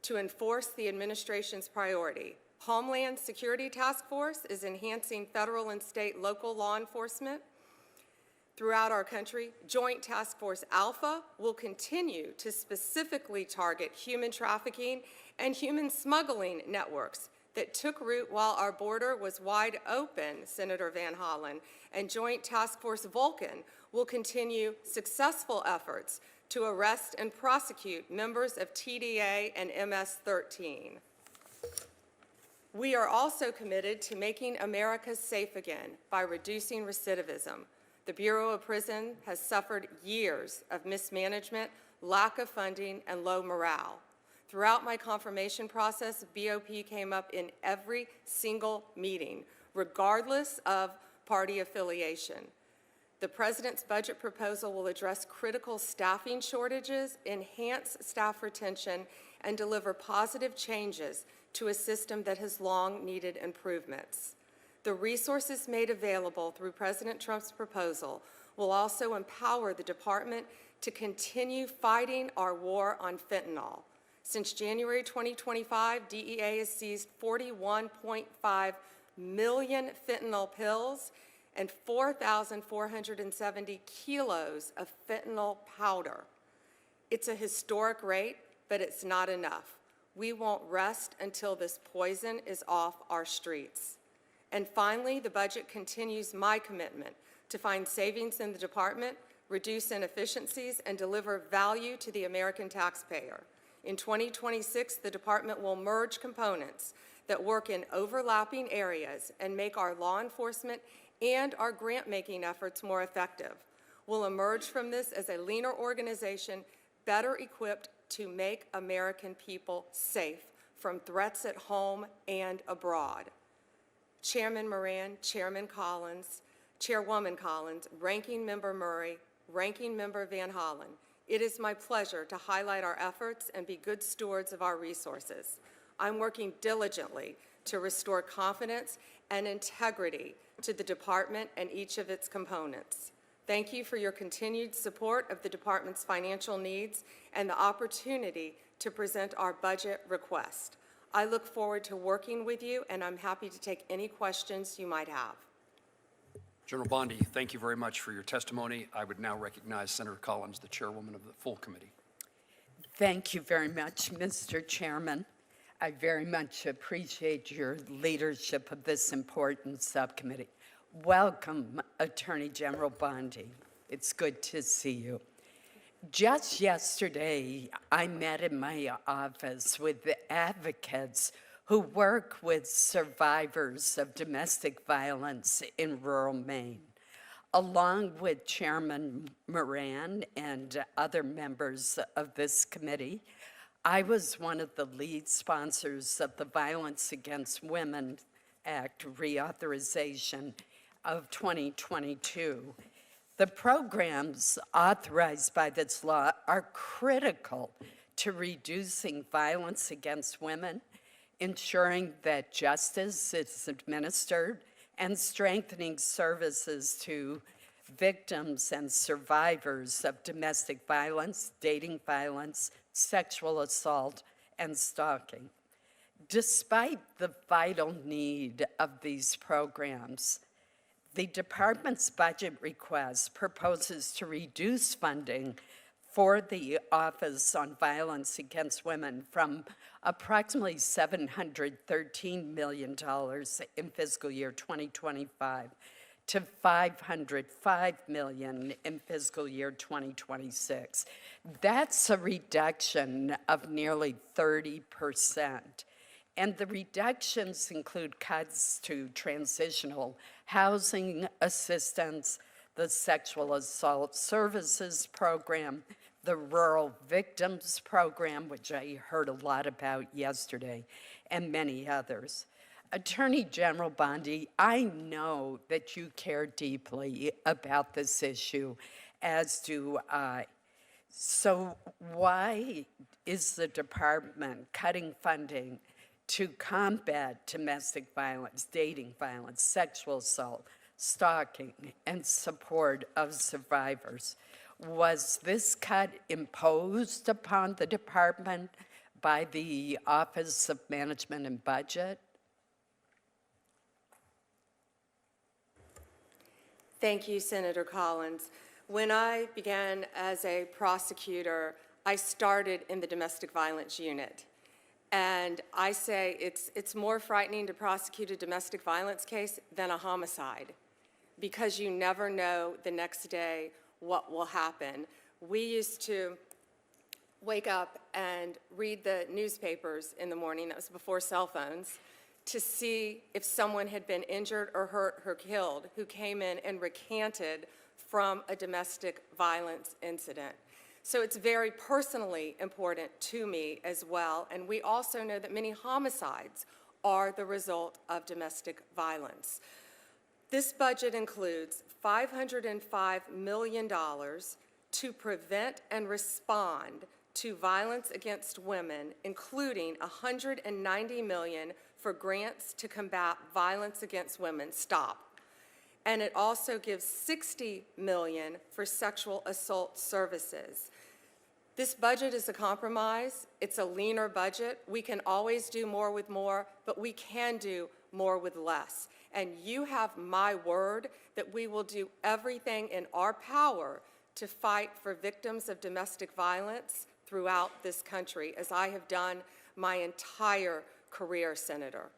to enforce the administration's priority. Homeland Security Task Force is enhancing federal and state local law enforcement throughout our country. Joint Task Force Alpha will continue to specifically target human trafficking and human smuggling networks that took root while our border was wide open, Senator Van Hollen. And Joint Task Force Vulcan will continue successful efforts to arrest and prosecute members of TDA and MS-13. We are also committed to making America safe again by reducing recidivism. The Bureau of Prisons has suffered years of mismanagement, lack of funding, and low morale. Throughout my confirmation process, BOP came up in every single meeting, regardless of party affiliation. The President's budget proposal will address critical staffing shortages, enhance staff retention, and deliver positive changes to a system that has long needed improvements. The resources made available through President Trump's proposal will also empower the department to continue fighting our war on fentanyl. Since January 2025, DEA has seized 41.5 million fentanyl pills and 4,470 kilos of fentanyl powder. It's a historic rate, but it's not enough. We won't rest until this poison is off our streets. And finally, the budget continues my commitment to find savings in the department, reduce inefficiencies, and deliver value to the American taxpayer. In 2026, the department will merge components that work in overlapping areas and make our law enforcement and our grant-making efforts more effective. We'll emerge from this as a leaner organization, better equipped to make American people safe from threats at home and abroad. Chairman Moran, Chairman Collins, Chairwoman Collins, Ranking Member Murray, Ranking Member Van Hollen, it is my pleasure to highlight our efforts and be good stewards of our resources. I'm working diligently to restore confidence and integrity to the department and each of its components. Thank you for your continued support of the department's financial needs and the opportunity to present our budget request. I look forward to working with you, and I'm happy to take any questions you might have. General Bondi, thank you very much for your testimony. I would now recognize Senator Collins, the chairwoman of the full committee. Thank you very much, Mr. Chairman. I very much appreciate your leadership of this important subcommittee. Welcome, Attorney General Bondi. It's good to see you. Just yesterday, I met in my office with the advocates who work with survivors of domestic violence in rural Maine. Along with Chairman Moran and other members of this committee, I was one of the lead sponsors of the Violence Against Women Act reauthorization of 2022. The programs authorized by this law are critical to reducing violence against women, ensuring that justice is administered, and strengthening services to victims and survivors of domestic violence, dating violence, sexual assault, and stalking. Despite the vital need of these programs, the department's budget request proposes to reduce funding for the Office on Violence Against Women from approximately $713 million in fiscal year 2025 to $505 million in fiscal year 2026. That's a reduction of nearly 30%. And the reductions include cuts to transitional housing assistance, the Sexual Assault Services Program, the Rural Victims Program, which I heard a lot about yesterday, and many others. Attorney General Bondi, I know that you care deeply about this issue, as do I. So why is the department cutting funding to combat domestic violence, dating violence, sexual assault, stalking, and support of survivors? Was this cut imposed upon the department by the Office of Management and Budget? Thank you, Senator Collins. When I began as a prosecutor, I started in the domestic violence unit. And I say it's more frightening to prosecute a domestic violence case than a homicide, because you never know the next day what will happen. We used to wake up and read the newspapers in the morning, that was before cell phones, to see if someone had been injured or hurt or killed who came in and recanted from a domestic violence incident. So it's very personally important to me as well, and we also know that many homicides are the result of domestic violence. This budget includes $505 million to prevent and respond to violence against women, including $190 million for grants to combat violence against women, STOP. And it also gives $60 million for sexual assault services. This budget is a compromise. It's a leaner budget. We can always do more with more, but we can do more with less. And you have my word that we will do everything in our power to fight for victims of domestic violence throughout this country, as I have done my entire career, Senator.